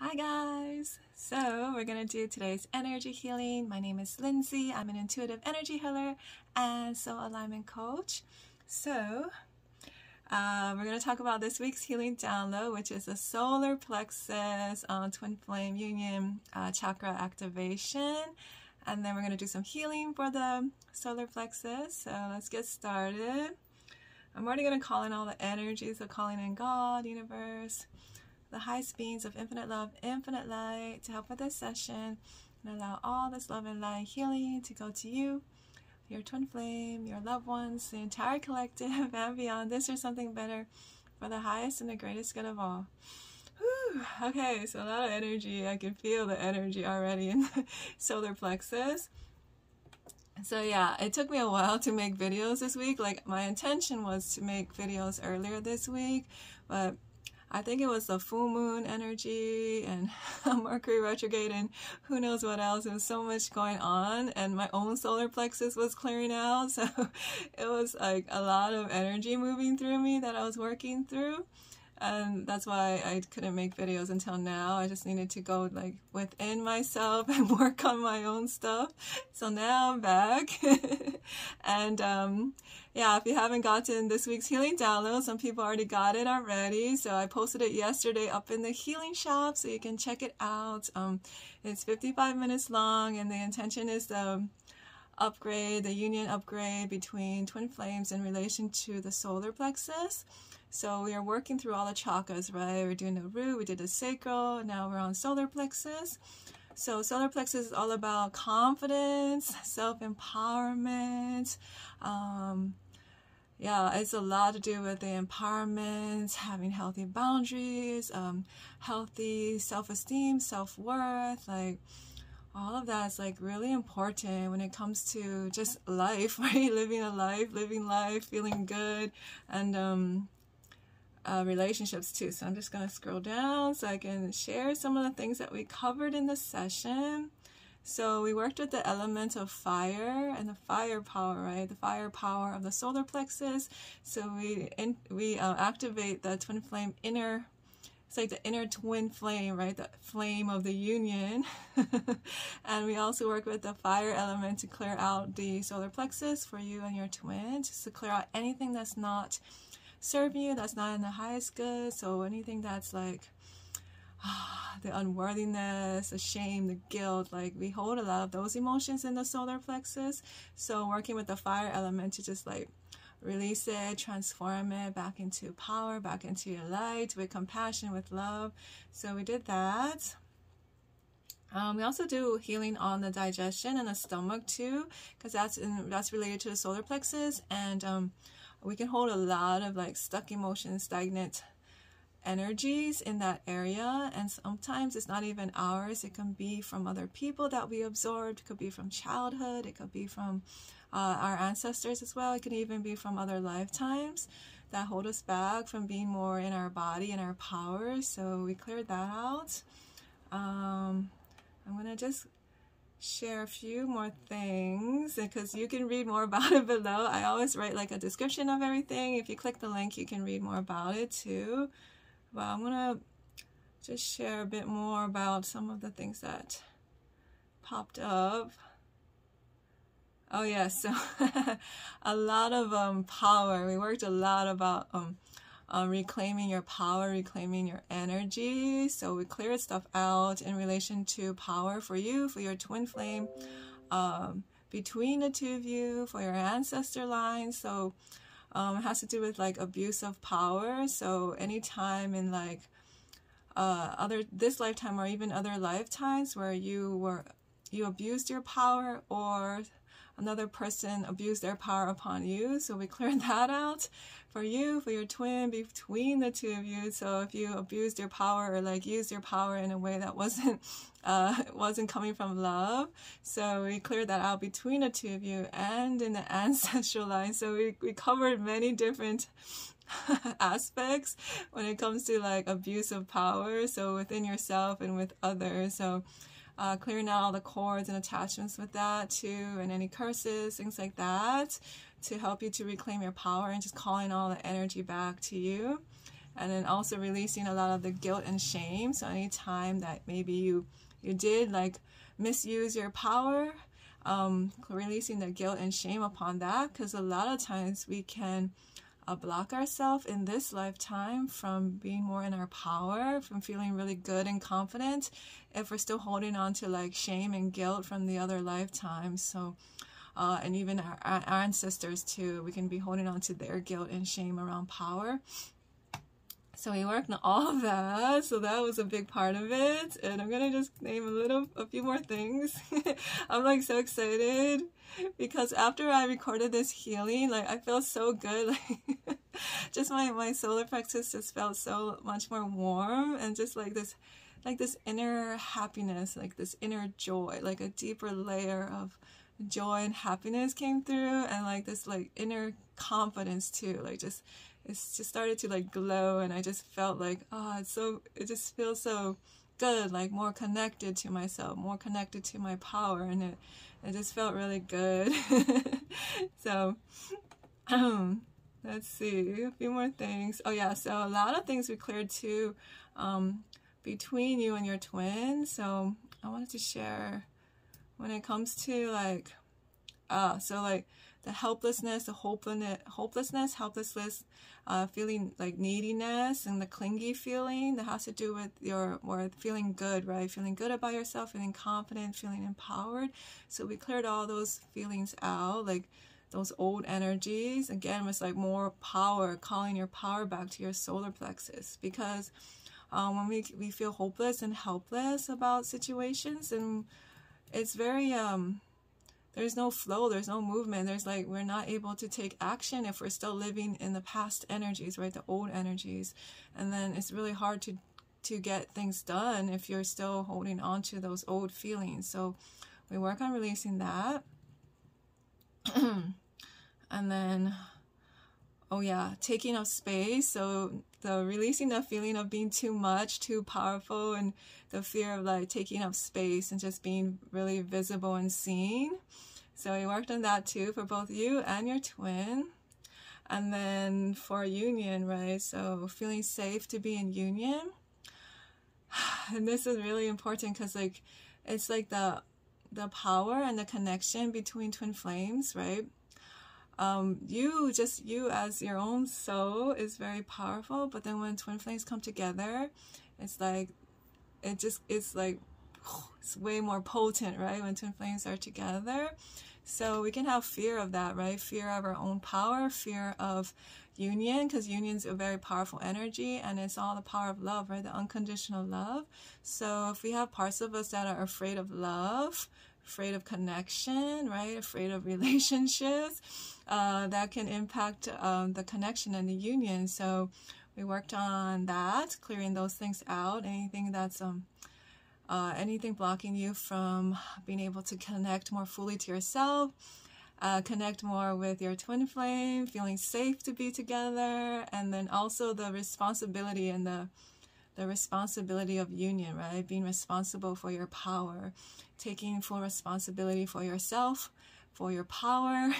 Hi guys! So we're going to do today's energy healing. My name is Lindsay. I'm an intuitive energy healer and soul alignment coach. So we're going to talk about this week's healing download, which is a solar plexus twin flame union chakra activation. And then we're going to do some healing for the solar plexus. So let's get started. I'm already going to call in all the energies, so calling in God, universe, the highest beings of infinite love, infinite light to help with this session, and allow all this love and light healing to go to you, your twin flame, your loved ones, the entire collective, and beyond this or something better for the highest and the greatest good of all. Whew. Okay, so a lot of energy. I can feel the energy already in the solar plexus. So yeah, it took me a while to make videos this week. Like, my intention was to make videos earlier this week, but I think it was the full moon energy and Mercury retrograde and who knows what else. There was so much going on, and my own solar plexus was clearing out. So it was like a lot of energy moving through me that I was working through. And that's why I couldn't make videos until now. I just needed to go like within myself and work on my own stuff. So now I'm back. And yeah, if you haven't gotten this week's healing download, some people already got it already. So I posted it yesterday up in the healing shop, so you can check it out. It's 55 minutes long, and the intention is the upgrade, the union upgrade between twin flames in relation to the solar plexus. So we are working through all the chakras, right? We're doing the root, we did the sacral, and now we're on solar plexus. So solar plexus is all about confidence, self-empowerment. Yeah, it's a lot to do with the empowerment, having healthy boundaries, healthy self-esteem, self-worth, like all of that is like really important when it comes to just life, right? Living life, feeling good, and relationships too. So I'm just going to scroll down so I can share some of the things that we covered in the session. So we worked with the element of fire and the fire power, right? The fire power of the solar plexus. So we activate the twin flame inner. It's like the inner twin flame, right? The flame of the union. And we also work with the fire element to clear out the solar plexus for you and your twin, just to clear out anything that's not serving you, that's not in the highest good. So anything that's like the unworthiness, the shame, the guilt, like we hold a lot of those emotions in the solar plexus. So working with the fire element to just like release it, transform it back into power, back into your light, with compassion, with love. So we did that. We also do healing on the digestion and the stomach too, because that's related to the solar plexus, and we can hold a lot of like stuck emotions, stagnant energies in that area, and sometimes it's not even ours. It can be from other people that we absorbed. It could be from childhood. It could be from our ancestors as well. It could even be from other lifetimes that hold us back from being more in our body and our power. So we cleared that out. I'm gonna just share a few more things because you can read more about it below. I always write like a description of everything. If you click the link, you can read more about it too. But I'm gonna just share a bit more about some of the things that popped up. Oh yes, so a lot of power. We worked a lot about reclaiming your power, reclaiming your energy. So we cleared stuff out in relation to power for you, for your twin flame, between the two of you, for your ancestor line. So it has to do with like abuse of power. So anytime in like this lifetime or even other lifetimes where you abused your power, or another person abused their power upon you. So we cleared that out for you, for your twin, between the two of you. So if you abused your power or like used your power in a way that wasn't coming from love, so we cleared that out between the two of you and in the ancestral line. So we covered many different aspects when it comes to like abuse of power, so within yourself and with others. So clearing out all the cords and attachments with that too, and any curses, things like that, to help you to reclaim your power and just calling all the energy back to you. And then also releasing a lot of the guilt and shame. So anytime that maybe you did like misuse your power, releasing the guilt and shame upon that, because a lot of times we can block ourselves in this lifetime from being more in our power, from feeling really good and confident, if we're still holding on to like shame and guilt from the other lifetimes. So and even our ancestors too, we can be holding on to their guilt and shame around power. So we worked on all of that, so that was a big part of it. And I'm gonna just name a few more things. I'm like so excited because after I recorded this healing, like I feel so good. Like just my solar plexus just felt so much more warm, and just like this inner happiness, like this inner joy, like a deeper layer of joy and happiness came through, and like this like inner confidence too, like it's just started to like glow, and I just felt like, it just feels so good, like more connected to myself, more connected to my power, and it just felt really good. So let's see, a few more things. Oh yeah, so a lot of things we cleared too between you and your twin. So I wanted to share when it comes to like so like the helplessness, the hopelessness, feeling like neediness, and the clingy feeling that has to do with your feeling good, right? Feeling good about yourself, feeling confident, feeling empowered. So we cleared all those feelings out, like those old energies. Again, it's like more power, calling your power back to your solar plexus, because when we feel hopeless and helpless about situations, and it's very there's no flow, there's no movement, there's like, we're not able to take action if we're still living in the past energies, right, the old energies. And then it's really hard to get things done if you're still holding on to those old feelings. So we work on releasing that. And then, oh yeah, taking up space. So the releasing the feeling of being too much, too powerful, and the fear of like taking up space and just being really visible and seen. So we worked on that too for both you and your twin. And then for union, right? So feeling safe to be in union. And this is really important because like it's like the power and the connection between twin flames, right? You as your own soul is very powerful, but then when twin flames come together, it's like it's way more potent, right? When twin flames are together. So we can have fear of that, right? Fear of our own power, fear of union, because union's a very powerful energy, and it's all the power of love, right? The unconditional love. So if we have parts of us that are afraid of love, afraid of connection, right? Afraid of relationships, that can impact the connection and the union. So we worked on that, clearing those things out. Anything that's anything blocking you from being able to connect more fully to yourself, connect more with your twin flame, feeling safe to be together, and then also the responsibility and the responsibility of union, right? Being responsible for your power, taking full responsibility for yourself, for your power.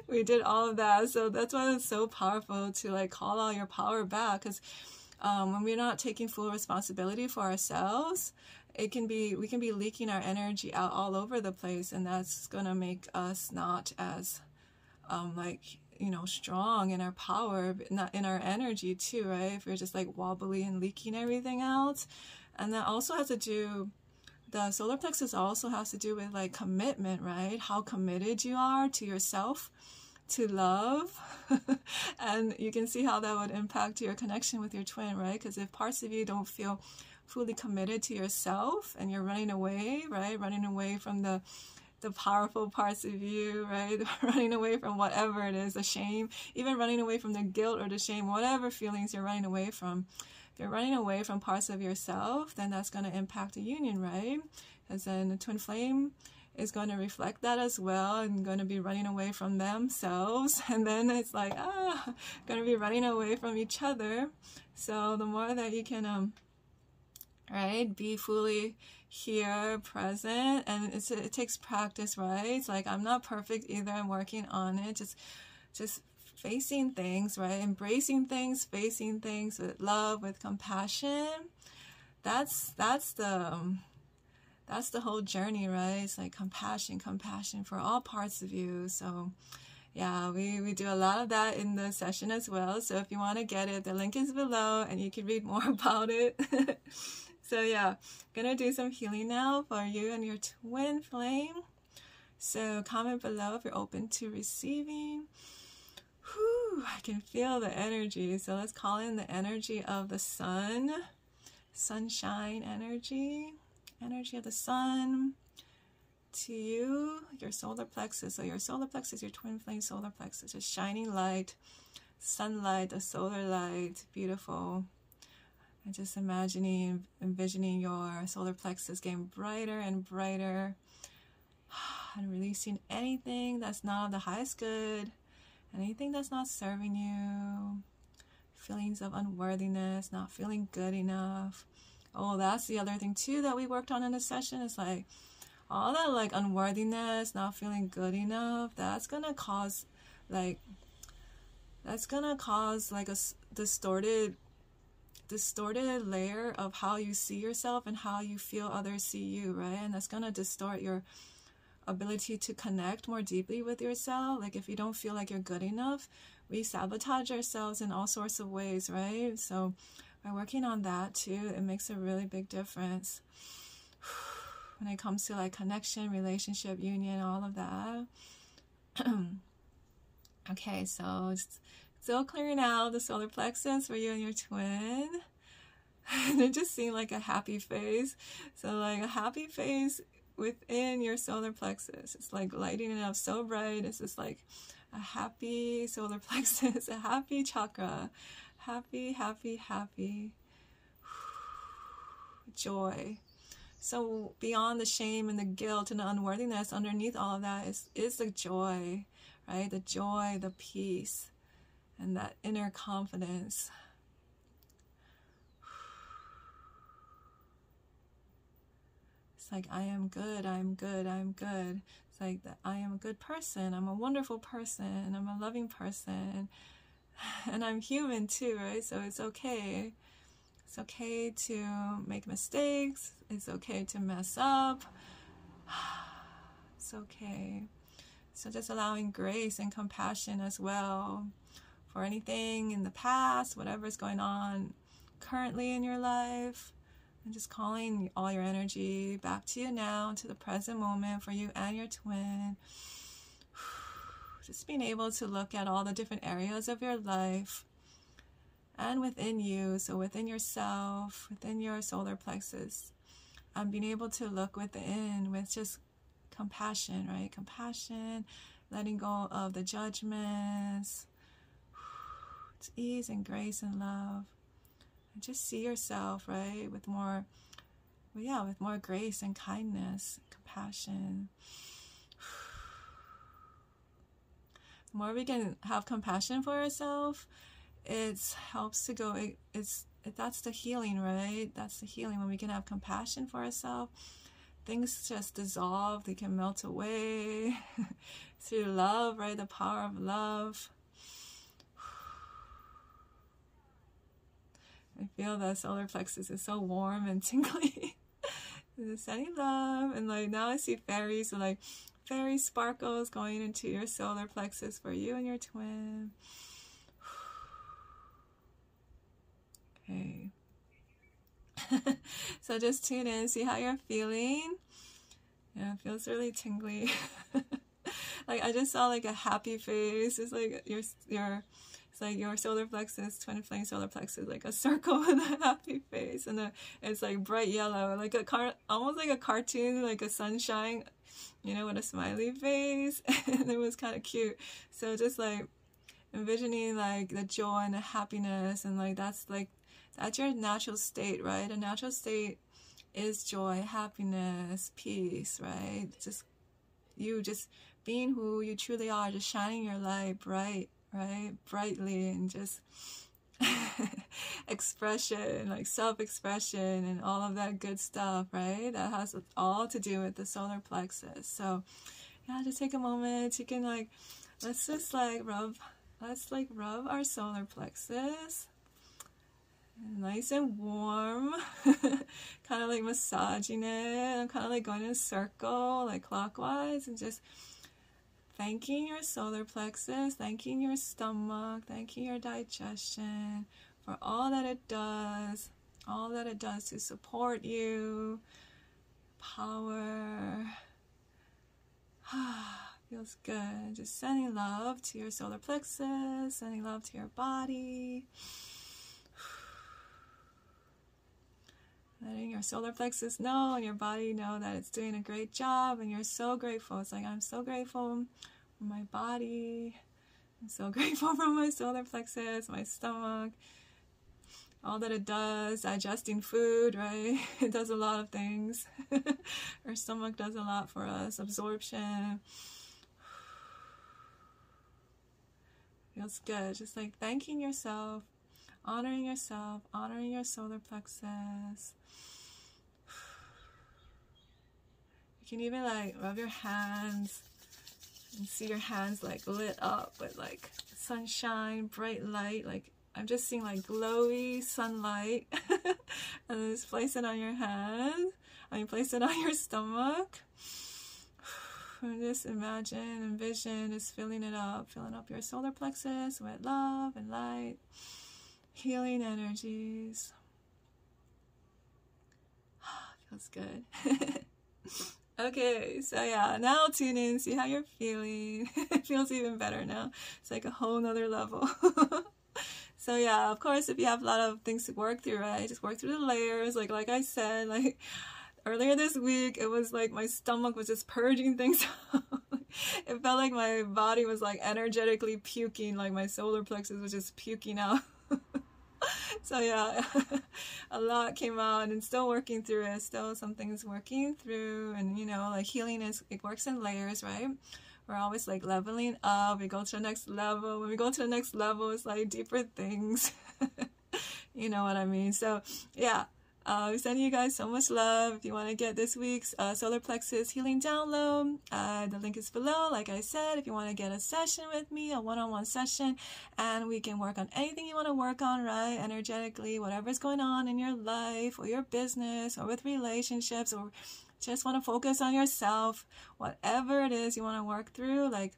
We did all of that. So that's why it's so powerful to like call all your power back, because when we're not taking full responsibility for ourselves, we can be leaking our energy out all over the place, and that's gonna make us not as strong in our power, but not in our energy too, right? If we're just like wobbly and leaking everything out. And that also has to do, the solar plexus also has to do with like commitment, right? How committed you are to yourself, to love. And you can see how that would impact your connection with your twin, right? Because if parts of you don't feel fully committed to yourself and you're running away, right? Running away from the powerful parts of you, right? Running away from whatever it is, the shame, even running away from the guilt or the shame, whatever feelings you're running away from. If you're running away from parts of yourself, then that's going to impact the union, right? Because then the twin flame is going to reflect that as well, and going to be running away from themselves. And then it's like, going to be running away from each other. So the more that you can, right, be fully here, present, and it takes practice, right? It's like, I'm not perfect either. I'm working on it. Just facing things, right? Embracing things, facing things with love, with compassion. That's the whole journey, right? It's like compassion for all parts of you. So yeah, we do a lot of that in the session as well. So if you want to get it, the link is below and you can read more about it. So yeah, gonna do some healing now for you and your twin flame. So comment below if you're open to receiving. Whew, I can feel the energy. So let's call in the energy of the sun. Sunshine energy. Energy of the sun to you, your solar plexus. So your solar plexus, your twin flame solar plexus, is shining light, sunlight, the solar light, beautiful. And just envisioning your solar plexus getting brighter and brighter, and releasing anything that's not of the highest good, anything that's not serving you, feelings of unworthiness, not feeling good enough. Oh, that's the other thing too that we worked on in the session. Is like all that like unworthiness, not feeling good enough. That's gonna cause like a distorted layer of how you see yourself and how you feel others see you, right? And that's gonna distort your ability to connect more deeply with yourself. Like if you don't feel like you're good enough, we sabotage ourselves in all sorts of ways, right? So by working on that too, it makes a really big difference when it comes to like connection, relationship, union, all of that. Okay, so still clearing out the solar plexus for you and your twin. And it just seemed like a happy face. So like a happy face within your solar plexus. It's like lighting it up so bright. It's just like a happy solar plexus, a happy chakra. Happy, happy, happy. Joy. So beyond the shame and the guilt and the unworthiness, underneath all of that is the joy, right? The joy, the peace, and that inner confidence. It's like, I am good, I'm good, I'm good. It's like that I am a good person, I'm a wonderful person, I'm a loving person. And I'm human too, right? So it's okay. It's okay to make mistakes. It's okay to mess up. It's okay. So just allowing grace and compassion as well for anything in the past, whatever's going on currently in your life. And just calling all your energy back to you now, to the present moment for you and your twin. Just being able to look at all the different areas of your life and within you, so within yourself, within your solar plexus, and being able to look within with just compassion, right? Compassion, letting go of the judgments, it's ease and grace and love. And just see yourself, right, with more, with more grace and kindness, compassion. The more we can have compassion for ourselves, it helps to go, that's the healing, right? That's the healing. When we can have compassion for ourselves, things just dissolve, they can melt away through love, right? The power of love. I feel the solar plexus is so warm and tingly. Just sending love. And like now I see fairies, so like fairy sparkles going into your solar plexus for you and your twin. Okay. So just tune in, see how you're feeling. Yeah, it feels really tingly. Like I just saw like a happy face. It's like it's like your solar plexus, twin flame solar plexus, like a circle with a happy face, and it's like bright yellow, like almost like a cartoon, like a sunshine, you know, with a smiley face. And it was kind of cute. So just like envisioning like the joy and the happiness, and like that's your natural state, right? A natural state is joy, happiness, peace, right? Just being who you truly are, just shining your light bright, right? Brightly, and just expression, like self-expression and all of that good stuff, right? That has all to do with the solar plexus. So yeah, just take a moment. You can let's just rub let's like rub our solar plexus. Nice and warm. Kind of like massaging it. I'm kind of like going in a circle, like clockwise, and just thanking your solar plexus, thanking your stomach, thanking your digestion for all that it does to support you. Power. Feels good. Just sending love to your solar plexus, sending love to your body. Letting your solar plexus know and your body know that it's doing a great job, and you're so grateful. It's like, I'm so grateful for my body. I'm so grateful for my solar plexus, my stomach, all that it does, digesting food, right? It does a lot of things. Our stomach does a lot for us, absorption. Feels good. Just like thanking yourself, honoring your solar plexus. You can even like rub your hands and see your hands like lit up with like sunshine, bright light. Like I'm just seeing like glowy sunlight. And then just place it on your hand. Place it on your stomach. And just imagine, envision, just filling up your solar plexus with love and light, healing energies. Feels good. Okay, so yeah, now tune in, see how you're feeling. It feels even better now. It's like a whole nother level. So yeah, of course, if you have a lot of things to work through, right, just work through the layers. Like I said, like earlier this week, it was like my stomach was just purging things out. It felt like my body was like energetically puking, like my solar plexus was just puking out. So yeah, a lot came out, and still working through it. Still some things working through, and you know, like healing it works in layers, right? We're always like leveling up. We go to the next level. When we go to the next level, it's like deeper things. You know what I mean? So yeah, sending you guys so much love. If you want to get this week's solar plexus healing download, the link is below. Like I said, if you want to get a session with me, a one-on-one session, and we can work on anything you want to work on, right? Energetically, whatever's going on in your life or your business or with relationships, or just want to focus on yourself, whatever it is you want to work through, like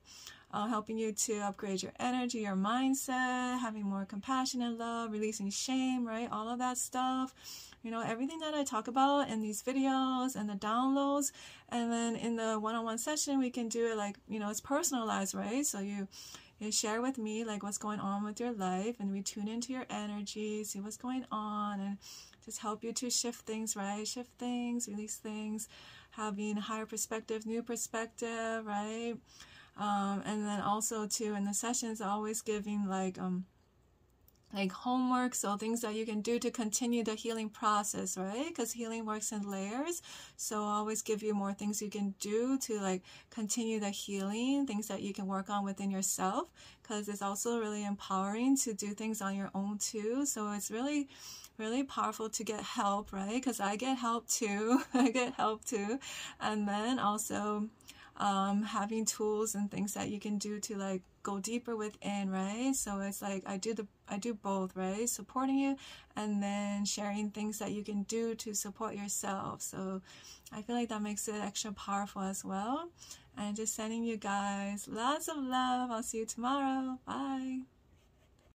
helping you to upgrade your energy, your mindset, having more compassion and love, releasing shame, right? All of that stuff. You know, everything that I talk about in these videos and the downloads, and then in the one-on-one session, we can do it like, you know, it's personalized, right? So you share with me like what's going on with your life, and we tune into your energy, see what's going on, and just help you to shift things, right? Shift things, release things, having a higher perspective, new perspective, right? And then also too, in the sessions, always giving like homework, so things that you can do to continue the healing process, right? Because healing works in layers, so I always give you more things you can do to like continue the healing, things that you can work on within yourself, because it's also really empowering to do things on your own too. So it's really, really powerful to get help, right? Because I get help too. I get help too. And then also having tools and things that you can do to like go deeper within, right? So it's like I do both, right? Supporting you and then sharing things that you can do to support yourself. So I feel like that makes it extra powerful as well. And just sending you guys lots of love. I'll see you tomorrow. Bye.